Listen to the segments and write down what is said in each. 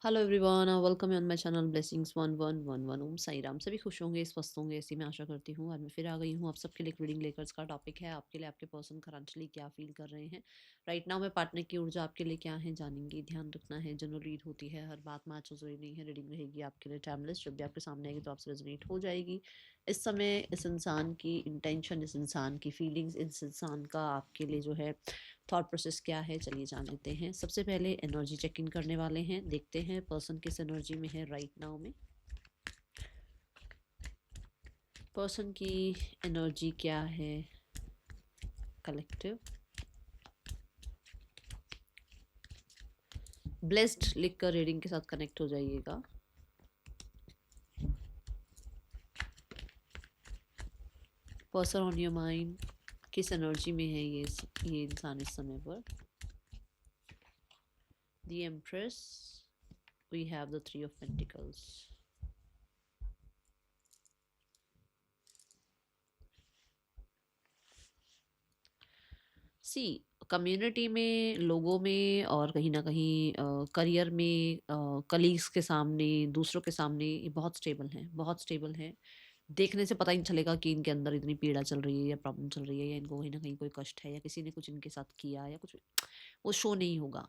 Hello everyone, welcome on my channel blessings 1111। ओम साई राम। सभी खुश होंगे, स्वस्थ होंगे, ऐसी मैं आशा करती हूँ। आज मैं फिर आ गई हूँ आप सबके लिए एक रीडिंग लेकर। इसका टॉपिक है आपके लिए आपके पर्सन करंटली क्या फील कर रहे हैं राइट नाउ में। पार्टनर की ऊर्जा आपके लिए क्या है जानेंगे। ध्यान रखना है, जनरल रीड होती है, हर बात मैच जरूरी नहीं है। रीडिंग रहेगी आपके लिए टाइमलेस। जब भी आपके सामने आएगी तो आपसे रेजोनेट हो जाएगी। इस समय इस इंसान की इंटेंशन, इस इंसान की फीलिंग्स, इस इंसान का आपके लिए जो है थॉट प्रोसेस क्या है, चलिए जान लेते हैं। सबसे पहले एनर्जी चेक इन करने वाले हैं। देखते हैं पर्सन किस एनर्जी में है राइट नाउ में। पर्सन की एनर्जी क्या है कलेक्टिव। ब्लेस्ड लिखकर रीडिंग के साथ कनेक्ट हो जाइएगा। पर्सन ऑन योर माइंड, किस एनर्जी में है ये इंसान इस समय पर। The empress, we have the 3 of Pentacles। See community में, लोगों में, और कहीं ना कहीं करियर में, कलीग्स के सामने, दूसरों के सामने ये बहुत स्टेबल हैं, बहुत स्टेबल हैं। देखने से पता ही नहीं चलेगा कि इनके अंदर इतनी पीड़ा चल रही है या प्रॉब्लम चल रही है, या इनको कहीं ना कहीं कोई कष्ट है, या किसी ने कुछ इनके साथ किया या कुछ, वो शो नहीं होगा।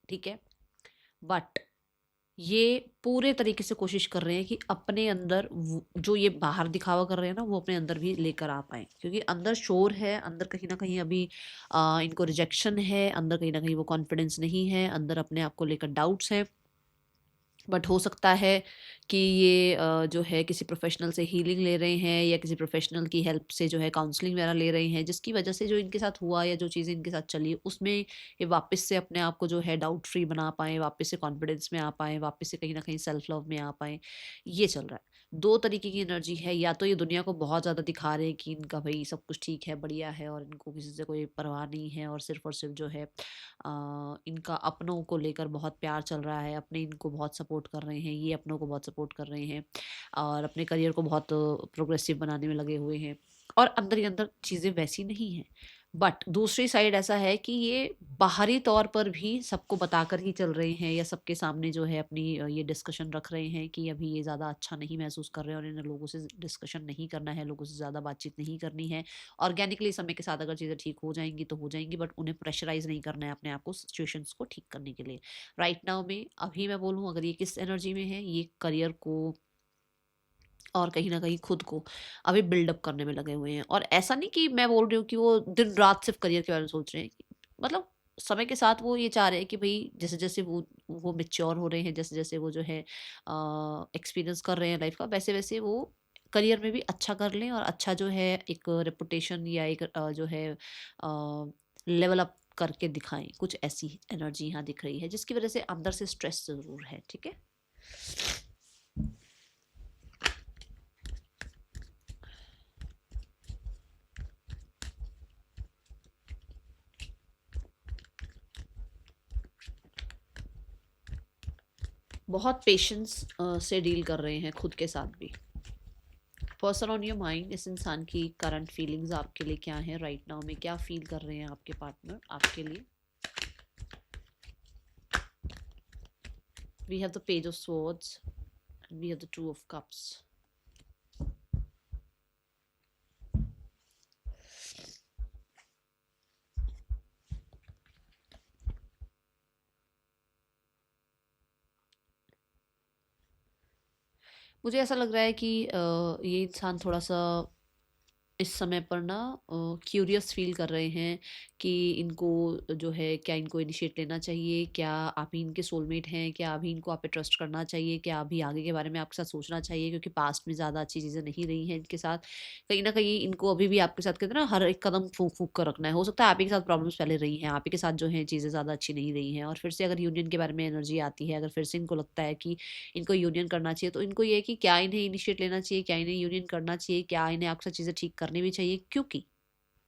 ठीक है, बट ये पूरे तरीके से कोशिश कर रहे हैं कि अपने अंदर जो ये बाहर दिखावा कर रहे हैं ना, वो अपने अंदर भी लेकर आ पाए। क्योंकि अंदर शोर है, अंदर कहीं ना कहीं अभी इनको रिजेक्शन है, अंदर कहीं ना कहीं वो कॉन्फिडेंस नहीं है, अंदर अपने आप को लेकर डाउट्स हैं। बट हो सकता है कि ये जो है किसी प्रोफेशनल से हीलिंग ले रहे हैं, या किसी प्रोफेशनल की हेल्प से जो है काउंसलिंग वगैरह ले रहे हैं, जिसकी वजह से जो इनके साथ हुआ या जो चीज़ें इनके साथ चली उसमें ये वापस से अपने आप को जो है डाउट फ्री बना पाएँ, वापस से कॉन्फिडेंस में आ पाएँ, वापस से कहीं न कहीं सेल्फ लव में आ पाएँ। ये चल रहा है। 2 तरीके की एनर्जी है। या तो ये दुनिया को बहुत ज़्यादा दिखा रहे हैं कि इनका भई सब कुछ ठीक है, बढ़िया है, और इनको किसी से कोई परवाह नहीं है, और सिर्फ़ जो है इनका अपनों को लेकर बहुत प्यार चल रहा है, अपने इनको बहुत सपोर्ट कर रहे हैं, ये अपनों को बहुत सपोर्ट कर रहे हैं, और अपने करियर को बहुत प्रोग्रेसिव बनाने में लगे हुए हैं। और अंदर ही अंदर चीज़ें वैसी नहीं हैं। बट दूसरी साइड ऐसा है कि ये बाहरी तौर पर भी सबको बताकर ही चल रहे हैं, या सबके सामने जो है अपनी ये डिस्कशन रख रहे हैं कि अभी ये ज़्यादा अच्छा नहीं महसूस कर रहे हैं, और इन्हें लोगों से डिस्कशन नहीं करना है, लोगों से ज़्यादा बातचीत नहीं करनी है। ऑर्गेनिकली समय के साथ अगर चीज़ें ठीक हो जाएंगी तो हो जाएंगी, बट उन्हें प्रेशराइज नहीं करना है अपने आप को सिचुएशंस को ठीक करने के लिए। राइट नाउ में अभी मैं बोलूँ, अगर ये किस एनर्जी में है, ये करियर को और कहीं ना कहीं खुद को अभी बिल्डअप करने में लगे हुए हैं। और ऐसा नहीं कि मैं बोल रही हूँ कि वो दिन रात सिर्फ करियर के बारे में सोच रहे हैं। मतलब समय के साथ वो ये चाह रहे हैं कि भाई जैसे जैसे वो मेच्योर हो रहे हैं, जैसे जैसे वो जो है एक्सपीरियंस कर रहे हैं लाइफ का, वैसे वैसे वो करियर में भी अच्छा कर लें, और अच्छा जो है एक रेपुटेशन या एक जो है लेवल अप करके दिखाएं। कुछ ऐसी एनर्जी यहाँ दिख रही है, जिसकी वजह से अंदर से स्ट्रेस जरूर है। ठीक है, बहुत पेशेंस से डील कर रहे हैं खुद के साथ भी। पर्सन ऑन योर माइंड, इस इंसान की करंट फीलिंग्स आपके लिए क्या है राइट नाउ में, क्या फील कर रहे हैं आपके पार्टनर आपके लिए। We have the page of swords and we have the 2 of Cups। मुझे ऐसा लग रहा है कि ये इंसान थोड़ा सा इस समय पर ना क्यूरियस फील कर रहे हैं कि इनको जो है, क्या इनको इनिशिएट लेना चाहिए, क्या आप ही इनके सोलमेट हैं, क्या अभी इनको आप पे ट्रस्ट करना चाहिए, क्या अभी आगे के बारे में आपके साथ सोचना चाहिए, क्योंकि पास्ट में ज़्यादा अच्छी चीज़ें नहीं रही हैं इनके साथ। कहीं ना कहीं इनको अभी भी आपके साथ कहते हैं ना, हर एक कदम फूक फूक कर रखना है। हो सकता है आप ही के साथ प्रॉब्लम्स पहले रही हैं, आप ही के साथ जो है चीज़ें ज़्यादा अच्छी नहीं रही हैं, और फिर से अगर यूनियन के बारे में एनर्जी आती है, अगर फिर से इनको लगता है कि इनको यूनियन करना चाहिए, तो इनको ये है कि क्या इन्हें इनिशिएट लेना चाहिए, क्या इन्हें यूनियन करना चाहिए, क्या इन्हें आपके साथ चीज़ें ठीक करनी भी चाहिए। क्योंकि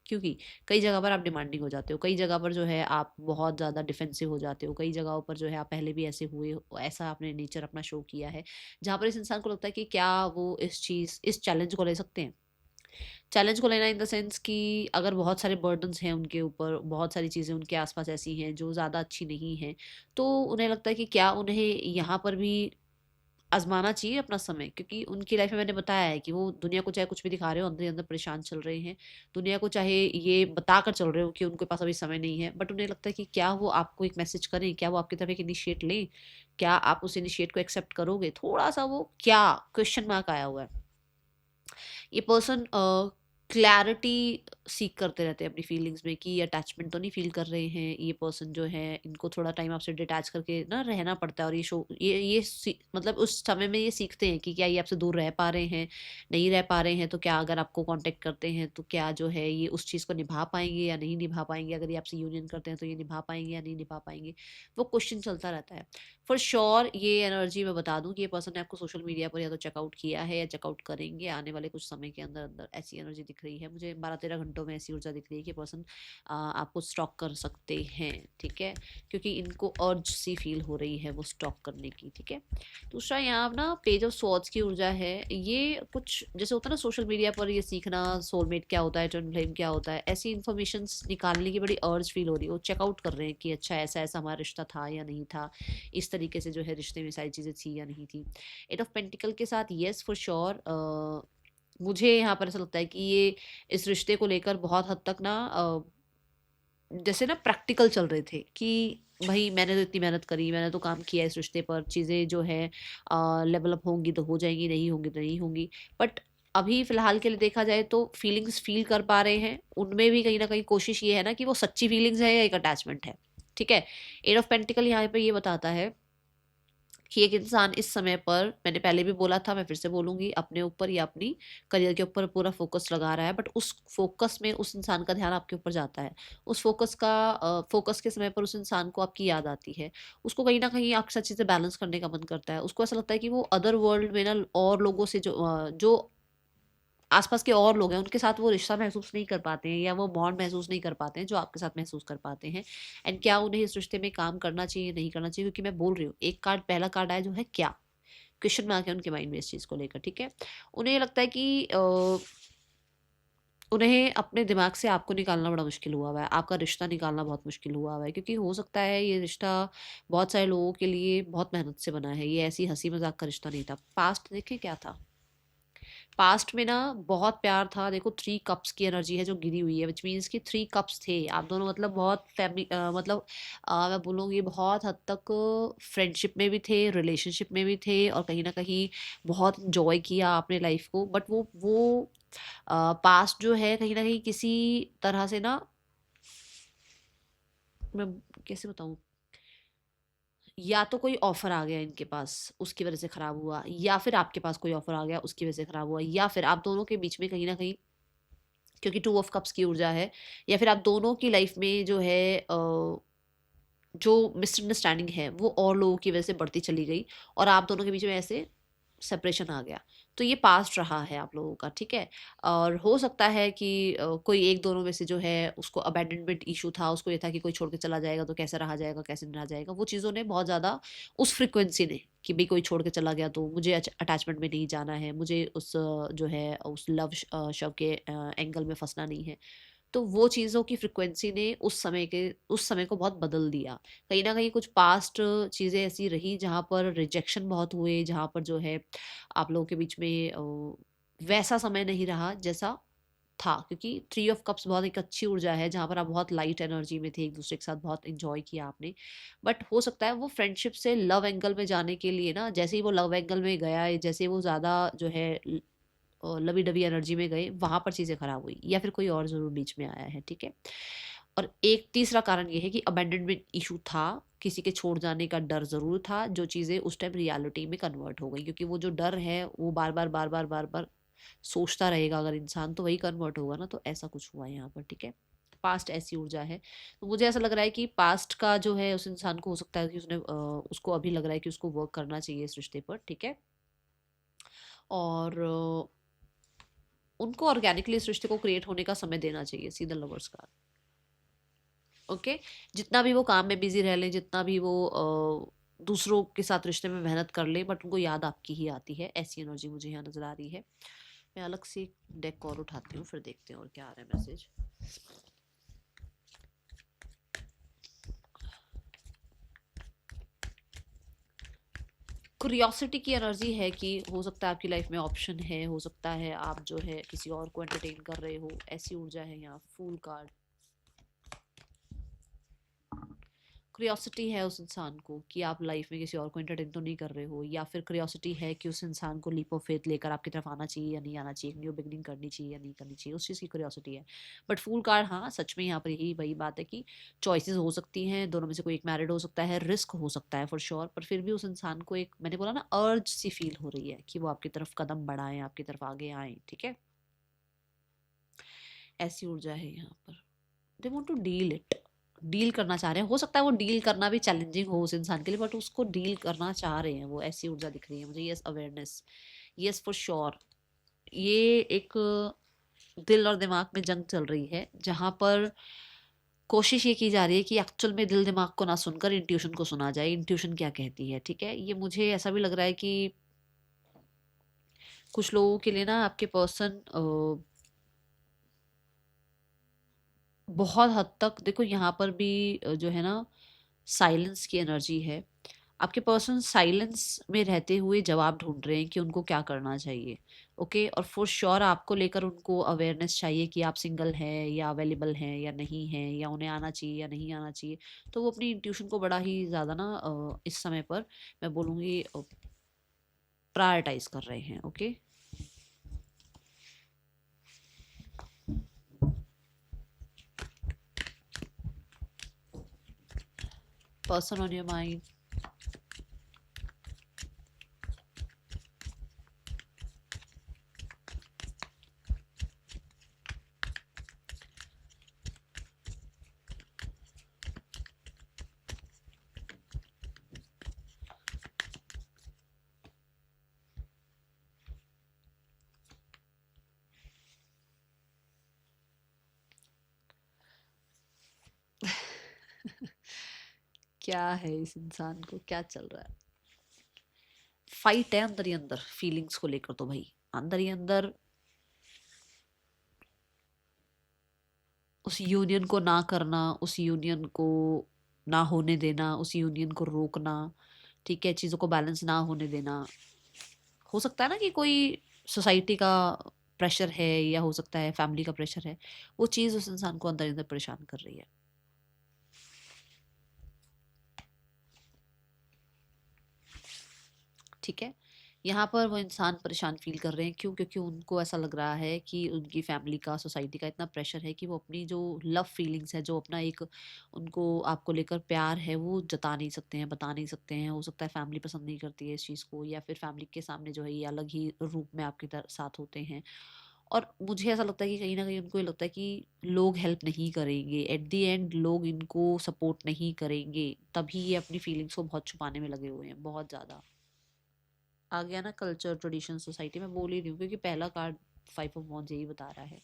क्योंकि कई जगह पर आप डिमांडिंग हो जाते हो, कई जगह पर जो है आप बहुत ज़्यादा डिफेंसिव हो जाते हो, कई जगहों पर जो है आप पहले भी ऐसे हुए ऐसा आपने नेचर अपना शो किया है, जहाँ पर इस इंसान को लगता है कि क्या वो इस चीज़, इस चैलेंज को ले सकते हैं। चैलेंज को लेना इन द सेंस कि अगर बहुत सारे बर्डन्स हैं उनके ऊपर, बहुत सारी चीज़ें उनके आसपास ऐसी हैं जो ज़्यादा अच्छी नहीं हैं, तो उन्हें लगता है कि क्या उन्हें यहाँ पर भी आजमाना चाहिए अपना समय, क्योंकि उनकी लाइफ में मैंने बताया है कि वो दुनिया को चाहे कुछ भी दिखा रहे हो, अंदर ही अंदर परेशान चल रहे हैं। दुनिया को चाहे ये बताकर चल रहे हो कि उनके पास अभी समय नहीं है, बट उन्हें लगता है कि क्या वो आपको एक मैसेज करें, क्या वो आपकी तरफ एक इनिशिएट लें, क्या आप उस इनिशिएट को एक्सेप्ट करोगे, थोड़ा सा वो क्या क्वेश्चन मार्क आया हुआ है। ये पर्सन क्लैरिटी सीख करते रहते हैं अपनी फीलिंग्स में कि ये अटैचमेंट तो नहीं फील कर रहे हैं। ये पर्सन जो है, इनको थोड़ा टाइम आपसे डिटैच करके ना रहना पड़ता है, और मतलब उस समय में ये सीखते हैं कि क्या ये आपसे दूर रह पा रहे हैं, नहीं रह पा रहे हैं, तो क्या अगर आपको कांटेक्ट करते हैं तो क्या जो है ये उस चीज़ को निभा पाएंगे या नहीं निभा पाएंगे, अगर ये आपसे यूनियन करते हैं तो ये निभा पाएंगे या नहीं निभा पाएंगे। वो क्वेश्चन चलता रहता है। फॉर श्योर ये एनर्जी मैं बता दूं कि ये पर्सन ने आपको सोशल मीडिया पर या तो चेकआउट किया है या चेकआउट करेंगे आने वाले कुछ समय के अंदर अंदर। ऐसी एनर्जी दिख रही है मुझे, 12-13 घंटों में ऐसी ऊर्जा दिख रही है कि पर्सन आपको स्टॉक कर सकते हैं, ठीक है, क्योंकि इनको अर्ज सी फील हो रही है वो स्टॉक करने की, ठीक है। दूसरा यहाँ ना पेज ऑफ स्वॉर्ड्स की ऊर्जा है। ये कुछ जैसे होता है ना सोशल मीडिया पर ये सीखना सोलमेट क्या होता है, ट्विन फ्लेम क्या होता है, ऐसी इन्फॉर्मेशन निकालने की बड़ी अर्ज फील हो रही है। वो चेकआउट कर रहे हैं कि अच्छा ऐसा ऐसा हमारा रिश्ता था या नहीं था, इस तरीके से जो है रिश्ते में सारी चीज़ें थी या नहीं थी। एट ऑफ पेंटिकल के साथ येस फॉर श्योर, मुझे यहाँ पर ऐसा लगता है कि ये इस रिश्ते को लेकर बहुत हद तक ना जैसे ना प्रैक्टिकल चल रहे थे कि भाई मैंने तो इतनी मेहनत करी, मैंने तो काम किया इस रिश्ते पर, चीज़ें जो है लेवल अप होंगी तो हो जाएंगी, नहीं होंगी तो नहीं होंगी। बट अभी फिलहाल के लिए देखा जाए तो फीलिंग्स फील कर पा रहे हैं, उनमें भी कहीं ना कहीं कोशिश ये है ना कि वो सच्ची फीलिंग्स है या एक अटैचमेंट है, ठीक है। एट ऑफ पेंटिकल यहाँ पे ये बताता है कि एक इंसान इस समय पर, मैंने पहले भी बोला था मैं फिर से बोलूंगी, अपने ऊपर या अपनी करियर के ऊपर पूरा फोकस लगा रहा है, बट उस फोकस में उस इंसान का ध्यान आपके ऊपर जाता है। उस फोकस के समय पर उस इंसान को आपकी याद आती है, उसको कहीं ना कहीं आपके साथ चीज़ें बैलेंस करने का मन करता है। उसको ऐसा लगता है कि वो अदर वर्ल्ड में ना और लोगों से जो आसपास के और लोग हैं उनके साथ वो रिश्ता महसूस नहीं कर पाते हैं, या वो बॉन्ड महसूस नहीं कर पाते हैं जो आपके साथ महसूस कर पाते हैं। एंड क्या उन्हें इस रिश्ते में काम करना चाहिए नहीं करना चाहिए, क्योंकि मैं बोल रही हूँ एक कार्ड, पहला कार्ड आया जो है क्या, क्वेश्चन मार्क है उनके माइंड में इस चीज़ को लेकर, ठीक है। उन्हें ये लगता है कि उन्हें अपने दिमाग से आपको निकालना बड़ा मुश्किल हुआ हुआ है, आपका रिश्ता निकालना बहुत मुश्किल हुआ हुआ है, क्योंकि हो सकता है ये रिश्ता बहुत सारे लोगों के लिए बहुत मेहनत से बना है। ये ऐसी हंसी मजाक का रिश्ता नहीं था। पास्ट देखें क्या था, पास्ट में ना बहुत प्यार था। देखो 3 कप्स की एनर्जी है जो गिरी हुई है, विच मीन्स कि 3 कप्स थे आप दोनों, मतलब बहुत फैमिली मतलब मैं बोलूँगी बहुत हद तक फ्रेंडशिप में भी थे, रिलेशनशिप में भी थे, और कहीं ना कहीं बहुत इंजॉय किया आपने लाइफ को। बट वो पास्ट जो है कहीं ना कहीं किसी तरह से ना, मैं कैसे बताऊँ, या तो कोई ऑफर आ गया इनके पास उसकी वजह से खराब हुआ, या फिर आपके पास कोई ऑफर आ गया उसकी वजह से खराब हुआ, या फिर आप दोनों के बीच में कहीं ना कहीं, क्योंकि 2 ऑफ कप्स की ऊर्जा है, या फिर आप दोनों की लाइफ में जो है जो मिसअंडरस्टैंडिंग है वो और लोगों की वजह से बढ़ती चली गई, और आप दोनों के बीच में ऐसे सेपरेशन आ गया। तो ये पास्ट रहा है आप लोगों का, ठीक है। और हो सकता है कि कोई एक दोनों में से जो है उसको अबैंडनमेंट इशू था, उसको ये था कि कोई छोड़ के चला जाएगा तो कैसे रहा जाएगा, कैसे नहीं रहा जाएगा। वो चीज़ों ने बहुत ज़्यादा, उस फ्रिक्वेंसी ने कि भाई कोई छोड़ के चला गया तो मुझे अटैचमेंट में नहीं जाना है, मुझे उस जो है उस लव शव के एंगल में फंसना नहीं है। तो वो चीज़ों की फ्रिक्वेंसी ने उस समय को बहुत बदल दिया। कहीं न कहीं कुछ पास्ट चीज़ें ऐसी रही जहाँ पर रिजेक्शन बहुत हुए, जहाँ पर जो है आप लोगों के बीच में वैसा समय नहीं रहा जैसा था, क्योंकि 3 ऑफ कप्स बहुत एक अच्छी ऊर्जा है जहाँ पर आप बहुत लाइट एनर्जी में थे, एक-दूसरे के साथ बहुत एन्जॉय किया आपने। बट हो सकता है वो फ्रेंडशिप से लव एंगल में जाने के लिए ना, जैसे ही वो लव एंगल में गया, जैसे ही वो ज़्यादा जो है लवी डवी एनर्जी में गए, वहां पर चीज़ें खराब हुई, या फिर कोई और ज़रूर बीच में आया है, ठीक है। और एक तीसरा कारण ये है कि अबैंडनमेंट इशू था, किसी के छोड़ जाने का डर ज़रूर था, जो चीज़ें उस टाइम रियलिटी में कन्वर्ट हो गई, क्योंकि वो जो डर है वो बार बार बार बार बार बार सोचता रहेगा अगर इंसान, तो वही कन्वर्ट होगा ना। तो ऐसा कुछ हुआ है यहाँ पर, ठीक है। पास्ट ऐसी ऊर्जा है। तो मुझे ऐसा लग रहा है कि पास्ट का जो है उस इंसान को हो सकता है कि उसको अभी लग रहा है कि उसको वर्क करना चाहिए इस रिश्ते पर, ठीक है। और उनको ऑर्गेनिकली इस रिश्ते को क्रिएट होने का समय देना चाहिए, सीधा लवर्स का। ओके। जितना भी वो काम में बिजी रह लें, जितना भी वो दूसरों के साथ रिश्ते में मेहनत कर लें, बट उनको याद आपकी ही आती है, ऐसी एनर्जी मुझे यहाँ नजर आ रही है। मैं अलग से एक डेक और उठाती हूँ, फिर देखते हैं और क्या आ रहा है मैसेज। क्यूरियोसिटी की एनर्जी है कि हो सकता है आपकी लाइफ में ऑप्शन है, हो सकता है आप जो है किसी और को एंटरटेन कर रहे हो, ऐसी ऊर्जा है यहाँ। फूल कार्ड, क्यूरियोसिटी है उस इंसान को कि आप लाइफ में किसी और को एंटरटेन तो नहीं कर रहे हो, या फिर क्यूरियोसिटी है कि उस इंसान को लीप ऑफ फेथ लेकर आपकी तरफ आना चाहिए या नहीं आना चाहिए, एक न्यू बिगनिंग करनी चाहिए या नहीं करनी चाहिए, उस चीज़ की क्यूरियोसिटी है। बट फूल कार्ड, हाँ सच में यहाँ पर यही वही बात है कि चॉइसेस हो सकती हैं, दोनों में से कोई एक मैरिड हो सकता है, रिस्क हो सकता है फॉर श्योर, पर फिर भी उस इंसान को एक, मैंने बोला ना, अर्ज सी फील हो रही है कि वो आपकी तरफ कदम बढ़ाएं, आपकी तरफ आगे आए, ठीक है। ऐसी ऊर्जा है यहाँ पर। They want to deal it, deal करना चाह रहे हैं। हो सकता है वो डील करना भी चैलेंजिंग हो उस इंसान के लिए, बट उसको डील करना चाह रहे हैं वो, ऐसी ऊर्जा दिख रही है मुझे। Yes, awareness, yes for sure. ये एक दिल और दिमाग में जंग चल रही है, जहां पर कोशिश ये की जा रही है कि एक्चुअल में दिल दिमाग को ना सुनकर इंट्यूशन को सुना जाए। इंट्यूशन क्या कहती है, ठीक है। ये मुझे ऐसा भी लग रहा है कि कुछ लोगों के लिए ना आपके पर्सन बहुत हद तक, देखो यहाँ पर भी जो है ना, साइलेंस की एनर्जी है। आपके पर्सन साइलेंस में रहते हुए जवाब ढूंढ रहे हैं कि उनको क्या करना चाहिए, ओके। और फॉर श्योर आपको लेकर उनको अवेयरनेस चाहिए कि आप सिंगल हैं या अवेलेबल हैं या नहीं हैं, या उन्हें आना चाहिए या नहीं आना चाहिए। तो वो अपनी इंट्यूशन को बड़ा ही ज़्यादा ना इस समय पर मैं बोलूँगी प्रायोरिटाइज कर रहे हैं, okay. Person on your mind, क्या है इस इंसान को, क्या चल रहा है। फाइट है अंदर ही अंदर फीलिंग्स को लेकर, तो भाई अंदर ही अंदर उस यूनियन को ना करना, उस यूनियन को ना होने देना, उस यूनियन को रोकना, ठीक है, चीज़ों को बैलेंस ना होने देना। हो सकता है ना कि कोई सोसाइटी का प्रेशर है, या हो सकता है फैमिली का प्रेशर है, वो चीज़ उस इंसान को अंदर ही अंदर परेशान कर रही है। ठीक है, यहाँ पर वो इंसान परेशान फील कर रहे हैं, क्यों? क्योंकि उनको ऐसा लग रहा है कि उनकी फैमिली का, सोसाइटी का इतना प्रेशर है कि वो अपनी जो लव फीलिंग्स है, जो अपना एक उनको आपको लेकर प्यार है, वो जता नहीं सकते हैं, बता नहीं सकते हैं। हो सकता है फैमिली पसंद नहीं करती है इस चीज़ को, या फिर फैमिली के सामने जो है ये अलग ही रूप में आपके साथ होते हैं। और मुझे ऐसा लगता है कि कहीं ना कहीं उनको ये लगता है कि लोग हेल्प नहीं करेंगे, एट द एंड लोग इनको सपोर्ट नहीं करेंगे, तभी ये अपनी फीलिंग्स को बहुत छुपाने में लगे हुए हैं, बहुत ज़्यादा। आ गया ना कल्चर, ट्रेडिशन, सोसाइटी, मैं बोल ही रही हूँ क्योंकि पहला कार्ड 5 ऑफ वॉन्ड्स यही बता रहा है।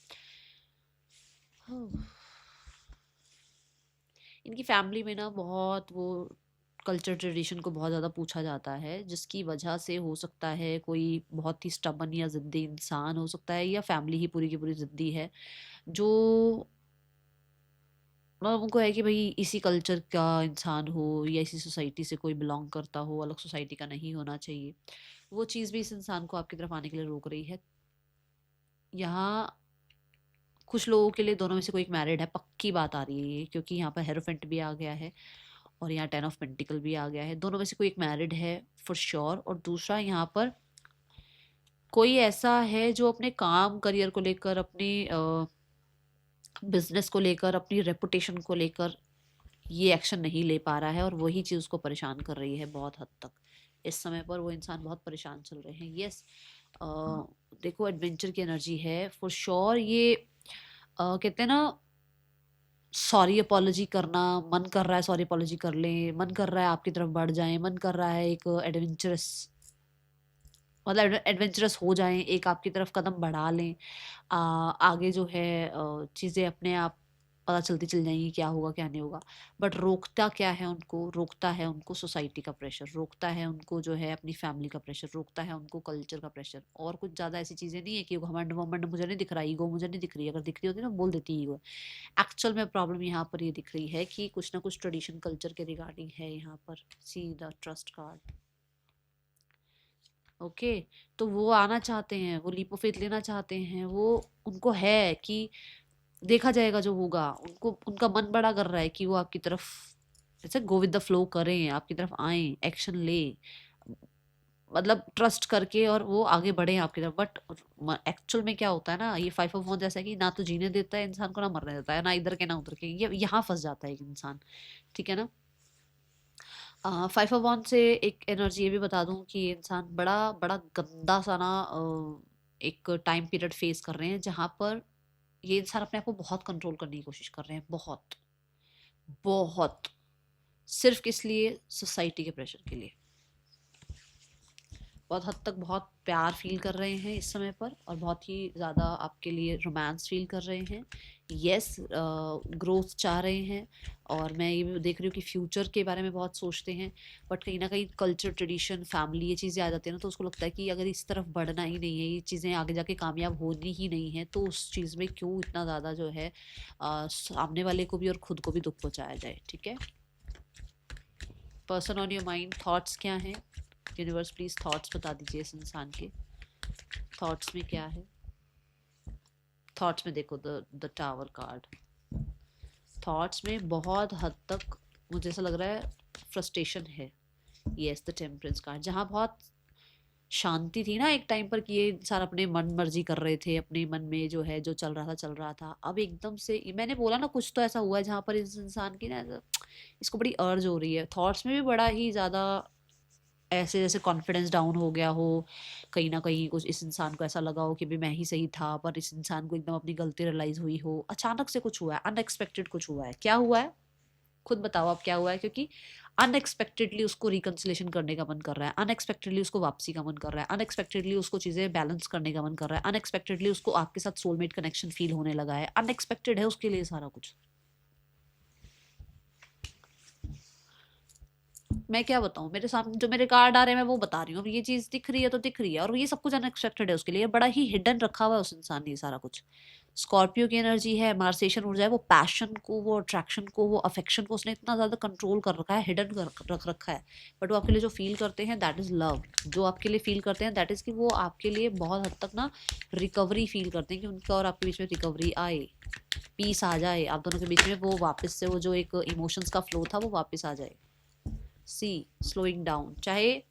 इनकी फैमिली में ना बहुत वो कल्चर ट्रेडिशन को बहुत ज़्यादा पूछा जाता है, जिसकी वजह से हो सकता है कोई बहुत ही स्टबन या ज़िद्दी इंसान हो सकता है, या फैमिली ही पूरी की पूरी ज़िद्दी है, जो मतलब उनको है कि भाई इसी कल्चर का इंसान हो या इसी सोसाइटी से कोई बिलोंग करता हो, अलग सोसाइटी का नहीं होना चाहिए। वो चीज़ भी इस इंसान को आपकी तरफ आने के लिए रोक रही है। यहाँ कुछ लोगों के लिए दोनों में से कोई एक मैरिड है, पक्की बात आ रही है ये, क्योंकि यहाँ पर हेरोफेंट भी आ गया है और यहाँ 10 ऑफ पेंटिकल भी आ गया है। दोनों में से कोई एक मैरिड है फॉर श्योर। और दूसरा यहाँ पर कोई ऐसा है जो अपने काम, करियर को लेकर, अपने बिजनेस को लेकर, अपनी रेपुटेशन को लेकर ये एक्शन नहीं ले पा रहा है, और वही चीज़ उसको परेशान कर रही है बहुत हद तक। इस समय पर वो इंसान बहुत परेशान चल रहे हैं। यस, देखो एडवेंचर की एनर्जी है फॉर श्योर। ये कहते हैं ना, सॉरी अपोलॉजी करना, मन कर रहा है सॉरी अपोलॉजी कर लें, मन कर रहा है आपकी तरफ बढ़ जाएं, मन कर रहा है एक एडवेंचरस, मतलब एडवेंचरस हो जाएं, एक आपकी तरफ कदम बढ़ा लें, आगे जो है चीज़ें अपने आप पता चल जाएंगी क्या होगा क्या नहीं होगा। बट रोकता क्या है उनको, रोकता है उनको सोसाइटी का प्रेशर, रोकता है उनको जो है अपनी फैमिली का प्रेशर, रोकता है उनको कल्चर का प्रेशर। और कुछ ज़्यादा ऐसी चीज़ें नहीं है कि घमंड वमंड मुझे नहीं दिख रहा, ईगो मुझे नहीं दिख रही, अगर दिख रही होती ना बोल देती ईगो। एक्चुअल में प्रॉब्लम यहाँ पर ये दिख रही है कि कुछ ना कुछ ट्रेडिशन कल्चर के रिगार्डिंग है यहाँ पर। See the trust card. Okay, तो वो आना चाहते हैं, वो लीप ऑफ फेथ लेना चाहते हैं, वो उनको है कि देखा जाएगा जो होगा। उनको उनका मन बड़ा कर रहा है कि वो आपकी तरफ जैसे गो विद द फ्लो करें, आपकी तरफ आए, एक्शन ले, मतलब ट्रस्ट करके और वो आगे बढ़े आपकी तरफ। बट एक्चुअल में क्या होता है ना, ये 5 ऑफ वन जैसा है कि ना तो जीने देता है इंसान को, ना मरने देता है, ना इधर के ना उधर के, ये यहाँ फंस जाता है एक इंसान। ठीक है ना। 5 ऑफ वन से एक एनर्जी ये भी बता दूं कि ये इंसान बड़ा बड़ा गंदा सा ना एक टाइम पीरियड फेस कर रहे हैं जहां पर ये इंसान अपने आप को बहुत कंट्रोल करने की कोशिश कर रहे हैं, बहुत बहुत, सिर्फ किस लिए, सोसाइटी के प्रेशर के लिए। बहुत हद तक बहुत प्यार फील कर रहे हैं इस समय पर, और बहुत ही ज़्यादा आपके लिए रोमांस फील कर रहे हैं। यस, ग्रोथ चाह रहे हैं। और मैं ये भी देख रही हूँ कि फ्यूचर के बारे में बहुत सोचते हैं। बट कहीं ना कहीं कल्चर, ट्रेडिशन, फैमिली, ये चीज़ें आ जाती है ना, तो उसको लगता है कि अगर इस तरफ बढ़ना ही नहीं है, ये चीज़ें आगे जाके कामयाब होनी ही नहीं है, तो उस चीज़ में क्यों इतना ज़्यादा जो है सामने वाले को भी और खुद को भी दुख पहुँचाया जाए। ठीक है। Person on your mind, thoughts क्या हैं? यूनिवर्स प्लीज थॉट्स बता दीजिए इस इंसान के। थॉट्स में क्या है? थॉट्स में देखो द टावर कार्ड। थॉट्स में बहुत हद तक मुझे ऐसा लग रहा है फ्रस्ट्रेशन है। यस, द टेम्परेंस कार्ड, जहाँ बहुत शांति थी ना एक टाइम पर कि ये इंसान अपने मन मर्जी कर रहे थे, अपने मन में जो है जो चल रहा था चल रहा था। अब एकदम से मैंने बोला ना कुछ तो ऐसा हुआ है जहाँ पर इस इंसान की ना इसको बड़ी अर्ज हो रही है। थॉट्स में भी बड़ा ही ज़्यादा ऐसे जैसे कॉन्फिडेंस डाउन हो गया हो, कहीं ना कहीं कुछ इस इंसान को ऐसा लगा हो कि भी मैं ही सही था, पर इस इंसान को एकदम अपनी गलती रियलाइज हुई हो। अचानक से कुछ हुआ है, अनएक्सपेक्टेड कुछ हुआ है। क्या हुआ है खुद बताओ आप, क्या हुआ है? क्योंकि अनएक्सपेक्टेडली उसको रिकंसिलेशन करने का मन कर रहा है, अनएक्सपेक्टेडली उसको वापसी का मन कर रहा है, अनएक्सपेक्टेडली उसको चीजें बैलेंस करने का मन कर रहा है, अनएक्सपेक्टेडली उसको आपके साथ सोलमेट कनेक्शन फील होने लगा है। अनएक्सपेक्टेड है उसके लिए सारा कुछ। मैं क्या बताऊं, मेरे सामने जो मेरे कार्ड आ रहे हैं मैं वो बता रही हूँ। अब ये चीज दिख रही है तो दिख रही है, और ये सब कुछ अनएक्सपेक्टेड है उसके लिए, बड़ा ही हिडन रखा हुआ है उस इंसान ने ये सारा कुछ। स्कॉर्पियो की एनर्जी है, मार्सेशन ऊर्जा है, वो पैशन को, वो अट्रैक्शन को, वो अफेक्शन को उसने इतना ज्यादा कंट्रोल कर रखा है, हिडन कर रख रखा है। बट वो आपके लिए जो फील करते हैं दैट इज लव। जो आपके लिए फील करते हैं दैट इज कि वो आपके लिए बहुत हद तक ना रिकवरी फील करते हैं, कि उनका और आपके बीच में रिकवरी आए, पीस आ जाए आप दोनों के बीच में, वो वापस से वो जो एक इमोशंस का फ्लो था वो वापस आ जाए। सी स्लोइंग डाउन, चाहे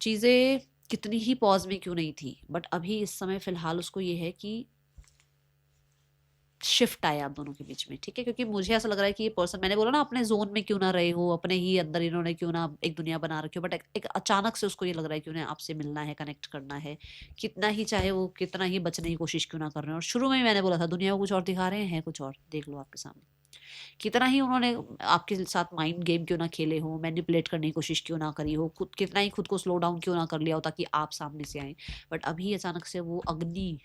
चीज़ें कितनी ही पॉज में क्यों नहीं थी, बट अभी इस समय फिलहाल उसको ये है कि शिफ्ट आया आप दोनों के बीच में। ठीक है, क्योंकि मुझे ऐसा लग रहा है कि ये पर्सन, मैंने बोला ना अपने जोन में क्यों ना रहे हो, अपने ही अंदर इन्होंने क्यों ना एक दुनिया बना रखी हो, बट एक अचानक से उसको ये लग रहा है कि उन्हें आपसे मिलना है, कनेक्ट करना है। कितना ही चाहे वो कितना ही बचने की कोशिश क्यों ना कर रहे हैं। और शुरू में ही मैंने बोला था दुनिया को कुछ और दिखा रहे हैं, कुछ और, देख लो आपके सामने। कितना ही उन्होंने आपके साथ माइंड गेम क्यों ना खेले हो, मैनिपुलेट करने की कोशिश क्यों ना करी हो, खुद कितना ही खुद को स्लो डाउन क्यों ना कर लिया हो ताकि आप सामने से आए, बट अभी अचानक से वो अग्नि,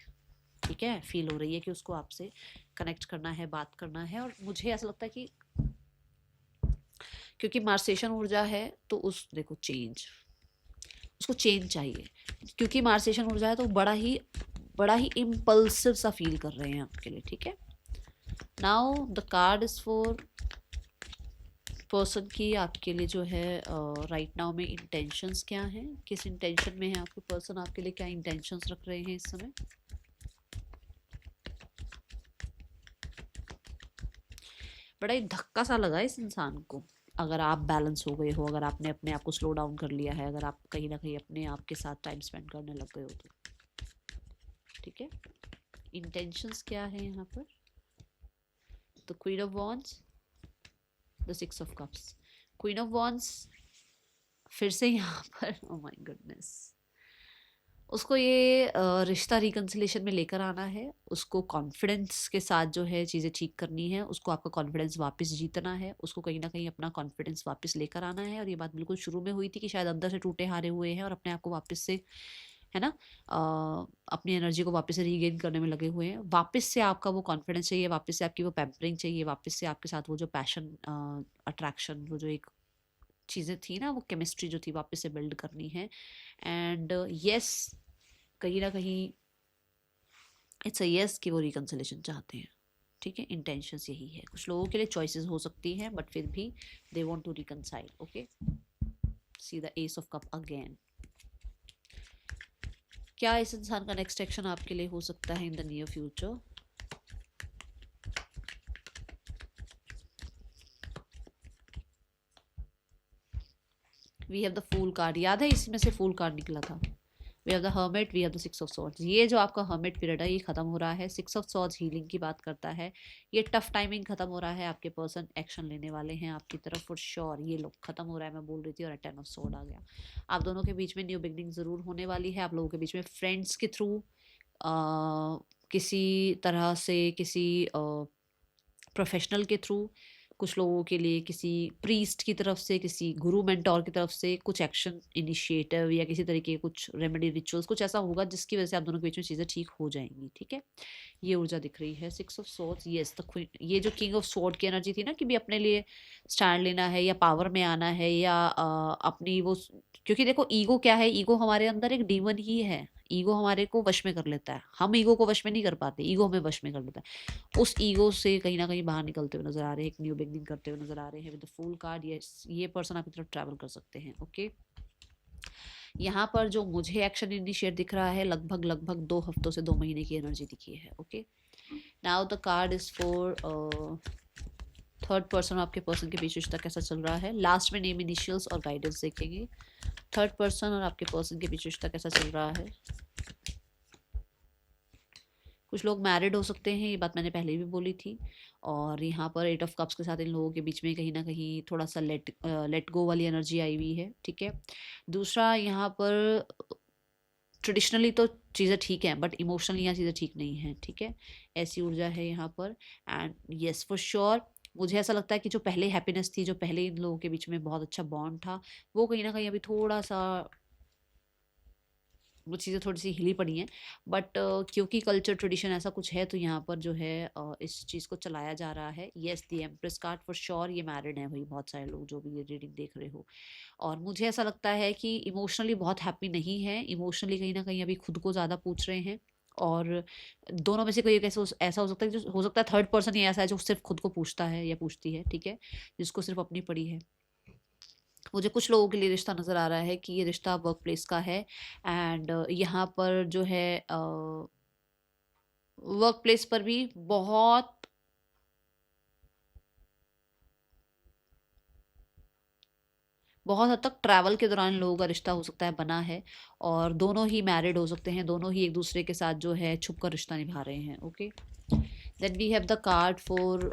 ठीक है, फील हो रही है कि उसको आपसे कनेक्ट करना है, बात करना है। और मुझे ऐसा लगता है कि क्योंकि मार्सेशन ऊर्जा है तो उस देखो चेंज, उसको चेंज चाहिए। क्योंकि मार्सेशन ऊर्जा है तो बड़ा ही इम्पल्सिव सा फील कर रहे हैं आपके लिए। ठीक है, now the card is for person की आपके लिए जो है राइट नाउ में इंटेंशंस क्या हैं, किस इंटेंशन में है आपके पर्सन, आपके लिए क्या इंटेंशंस रख रहे हैं इस समय। बड़ा ही धक्का सा लगा इस इंसान को। अगर आप बैलेंस हो गए हो, अगर आपने अपने आप को स्लो डाउन कर लिया है, अगर आप कहीं ना कहीं अपने आप के साथ टाइम स्पेंड करने लग गए हो तो। ठीक है, इंटेंशंस क्या है यहाँ पर? The queen of wands, the 6 of cups. Queen of wands फिर से यहाँ पर, ओह माय गुडनेस, उसको ये रिश्ता रिकन्सिलेशन में लेकर आना है, उसको कॉन्फिडेंस के साथ जो है चीज़ें ठीक करनी है, उसको आपका कॉन्फिडेंस वापस जीतना है, उसको कहीं ना कहीं अपना कॉन्फिडेंस वापस लेकर आना है। और ये बात बिल्कुल शुरू में हुई थी कि शायद अंदर से टूटे हारे हुए हैं और अपने आप को वापस से है ना, अपनी एनर्जी को वापस से रीगेन करने में लगे हुए हैं। वापस से आपका वो कॉन्फिडेंस चाहिए, वापस से आपकी वो पैम्परिंग चाहिए, वापस से आपके साथ वो जो पैशन, अट्रैक्शन, वो जो एक चीज़ें थी ना, वो केमिस्ट्री जो थी वापस से बिल्ड करनी है। एंड यस, कहीं ना कहीं इट्स अ यस कि वो रिकंसिलेशन चाहते हैं। ठीक है, इंटेंशंस यही है। कुछ लोगों के लिए चॉइसेस हो सकती हैं बट फिर भी they want to reconcile. Okay, see the ace of cup again. क्या इस इंसान का नेक्स्ट एक्शन आपके लिए हो सकता है in the near future? We have the fool card. याद है इसी में से फूल कार्ड निकला था। We have the hermit, we have the six of swords. ये जो आपका हर्मिट पीरियड है ये खत्म हो रहा है। सिक्स ऑफ सॉर्ड्स हीलिंग की बात करता है। ये टफ टाइमिंग खत्म हो रहा है। आपके पर्सन एक्शन लेने वाले हैं आपकी तरफ फॉर श्योर। ये लोग खत्म हो रहा है, मैं बोल रही थी। और 10 ऑफ सॉर्ड आ गया। आप दोनों के बीच में न्यू बिगनिंग जरूर होने वाली है। आप लोगों के बीच में फ्रेंड्स के थ्रू किसी तरह से, किसी प्रोफेशनल के थ्रू, कुछ लोगों के लिए किसी प्रीस्ट की तरफ से, किसी गुरु मेंटोर की तरफ से कुछ एक्शन इनिशिएटिव या किसी तरीके के कुछ रेमेडी रिचुअल्स कुछ ऐसा होगा जिसकी वजह से आप दोनों के बीच में चीज़ें ठीक हो जाएंगी। ठीक है, ये ऊर्जा दिख रही है। Six of swords, yes the, ये जो किंग ऑफ सोर्ड की एनर्जी थी ना कि भी अपने लिए स्टैंड लेना है या पावर में आना है या अपनी वो, क्योंकि देखो ईगो क्या है, ईगो हमारे अंदर एक डीमन ही है। ईगो हमारे को वश में कर लेता है, हम ईगो को वश में नहीं कर पाते, ईगो हमें वश में कर लेता है। उस ईगो से कहीं ना कहीं बाहर निकलते हुए नजर आ रहे हैं, एक न्यू बिगनिंग करते हुए नजर आ रहे हैं विद द फूल कार्ड। ये पर्सन आपकी तरफ ट्रैवल कर सकते हैं। ओके, यहाँ पर जो मुझे एक्शन इनिशिएट दिख रहा है लगभग लगभग 2 हफ्तों से 2 महीने की एनर्जी दिखी है। Okay, now the card is for third person. आपके पर्सन के बीच रिश्ता कैसा चल रहा है? लास्ट में नेम, इनिशियल्स और गाइडेंस देखेंगे। थर्ड पर्सन और आपके पर्सन के बीच रिश्ता कैसा चल रहा है? कुछ लोग मैरिड हो सकते हैं, ये बात मैंने पहले भी बोली थी। और यहाँ पर 8 ऑफ कप्स के साथ इन लोगों के बीच में कहीं ना कहीं थोड़ा सा लेट गो वाली एनर्जी आई हुई है। ठीक है, दूसरा यहाँ पर ट्रेडिशनली तो चीज़ें ठीक हैं बट इमोशनली यहाँ चीज़ें ठीक नहीं हैं। ठीक है, ऐसी ऊर्जा है यहाँ पर। एंड यस फॉर श्योर, मुझे ऐसा लगता है कि जो पहले हैप्पीनेस थी, जो पहले इन लोगों के बीच में बहुत अच्छा बॉन्ड था, वो कहीं ना कहीं अभी थोड़ा सा वो चीज़ें थोड़ी सी हिली पड़ी हैं। बट क्योंकि कल्चर ट्रेडिशन ऐसा कुछ है तो यहाँ पर जो है इस चीज़ को चलाया जा रहा है। Yes, the empress card for sure. ये मैरिड है भाई बहुत सारे लोग जो भी ये रीडिंग देख रहे हो। और मुझे ऐसा लगता है कि इमोशनली बहुत हैप्पी नहीं है, इमोशनली कहीं ना कहीं अभी खुद को ज़्यादा पूछ रहे हैं। और दोनों में से कोई एक ऐसा हो सकता है, जो हो सकता है थर्ड पर्सन ही ऐसा है जो सिर्फ खुद को पूछता है या पूछती है। ठीक है, जिसको सिर्फ अपनी पड़ी है। मुझे कुछ लोगों के लिए रिश्ता नज़र आ रहा है कि ये रिश्ता वर्क प्लेस का है। एंड यहाँ पर जो है वर्क प्लेस पर भी बहुत बहुत हद तक ट्रैवल के दौरान लोगों का रिश्ता हो सकता है बना है। और दोनों ही मैरिड हो सकते हैं, दोनों ही एक दूसरे के साथ जो है छुप कर रिश्ता निभा रहे हैं। Okay, then we have the card for,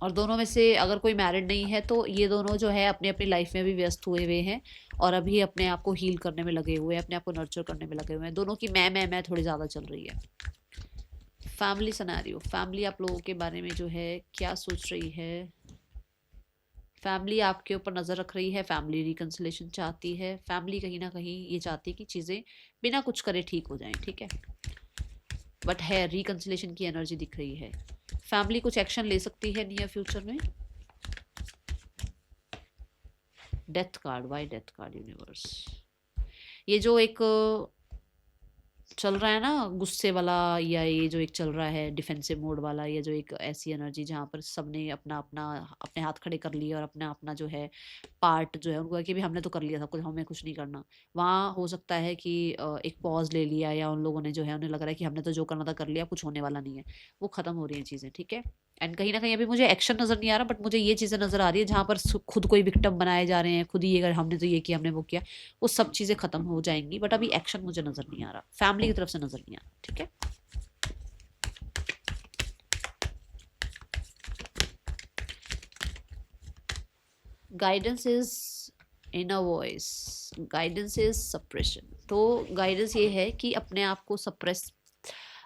और दोनों में से अगर कोई मैरिड नहीं है तो ये दोनों जो है अपनी अपनी लाइफ में भी व्यस्त हुए हुए हैं और अभी अपने आप को हील करने में लगे हुए हैं, अपने आप को नर्चर करने में लगे हुए हैं। दोनों की मैं थोड़ी ज़्यादा चल रही है। फैमिली सिनेरियो, फैमिली आप लोगों के बारे में जो है क्या सोच रही है? फैमिली आपके ऊपर नज़र रख रही है, फैमिली रिकंसिलेशन चाहती है, फैमिली कहीं ना कहीं ये चाहती है कि चीज़ें बिना कुछ करे ठीक हो जाएं। ठीक है, बट है रिकंसिलेशन की एनर्जी दिख रही है। फैमिली कुछ एक्शन ले सकती है नियर फ्यूचर में। Death card, why death card universe? ये जो एक चल रहा है ना गुस्से वाला, या ये जो एक चल रहा है डिफेंसिव मोड वाला, या जो एक ऐसी एनर्जी जहाँ पर सबने अपना अपना अपने हाथ खड़े कर लिए और अपना अपना जो है पार्ट जो है उनको है कि भी हमने तो कर लिया सब कुछ, हमें कुछ नहीं करना। वहाँ हो सकता है कि एक पॉज ले लिया या उन लोगों ने जो है उन्हें लग रहा है कि हमने तो जो करना था कर लिया, कुछ होने वाला नहीं है, वो खत्म हो रही हैं चीज़ें। ठीक है, एंड कहीं ना कहीं अभी मुझे एक्शन नज़र नहीं आ रहा बट मुझे ये चीज़ें नज़र आ रही है जहाँ पर खुद कोई विक्टिम बनाए जा रहे हैं, खुद ही अगर हमने तो ये किया, हमने वो किया, वो सब चीज़ें खत्म हो जाएंगी। बट अभी एक्शन मुझे नज़र नहीं आ रहा, फैमिली की तरफ से नज़र नहीं आ रहा। ठीक है, guidance is inner voice, guidance is suppression. तो गाइडेंस ये है कि अपने आप को सप्रेस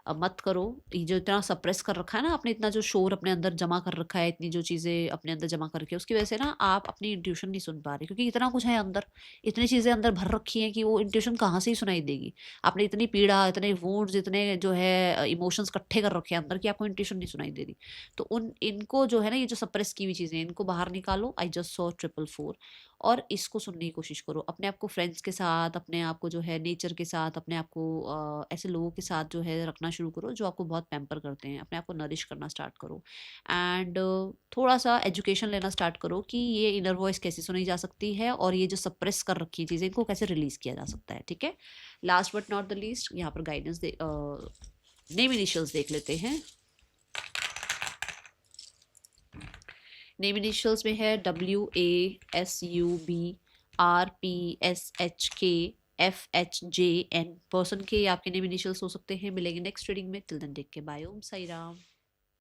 मत करो। ये जो इतना सप्रेस कर रखा है ना आपने, इतना जो शोर अपने अंदर जमा कर रखा है, इतनी जो चीज़ें अपने अंदर जमा करके, उसकी वजह से ना आप अपनी इंट्यूशन नहीं सुन पा रहे, क्योंकि इतना कुछ है अंदर, इतनी चीज़ें अंदर भर रखी हैं कि वो इंट्यूशन कहाँ से ही सुनाई देगी। आपने इतनी पीड़ा, इतने वुंड्स, इतने जो है इमोशंस इकट्ठे कर रखे हैं अंदर कि आपको इंट्यूशन नहीं सुनाई दे रही। तो उन इनको जो है ना, ये जो सप्रेस की हुई चीज़ें, इनको बाहर निकालो। आई जस्ट सॉ 444 और इसको सुनने की कोशिश करो। अपने आप को फ्रेंड्स के साथ, अपने आप को जो है नेचर के साथ, अपने आप को ऐसे लोगों के साथ जो है रखना शुरू करो जो आपको बहुत पैम्पर करते हैं। अपने आप को नरिश करना स्टार्ट करो एंड थोड़ा सा एजुकेशन लेना स्टार्ट करो कि ये इनर वॉइस कैसे सुनी जा सकती है और ये जो सप्रेस कर रखी चीज़ें, इनको कैसे रिलीज किया जा सकता है। ठीक है, last but not the least, यहाँ पर गाइडेंस नेम इनिशियल्स देख लेते हैं। नेम इनिशियल्स में है WASUBRPSHK FHJN। पर्सन के आपके नेम इनिशियल्स हो सकते हैं। मिलेंगे नेक्स्ट रीडिंग में। Till then take care, bye, Om Sai Ram.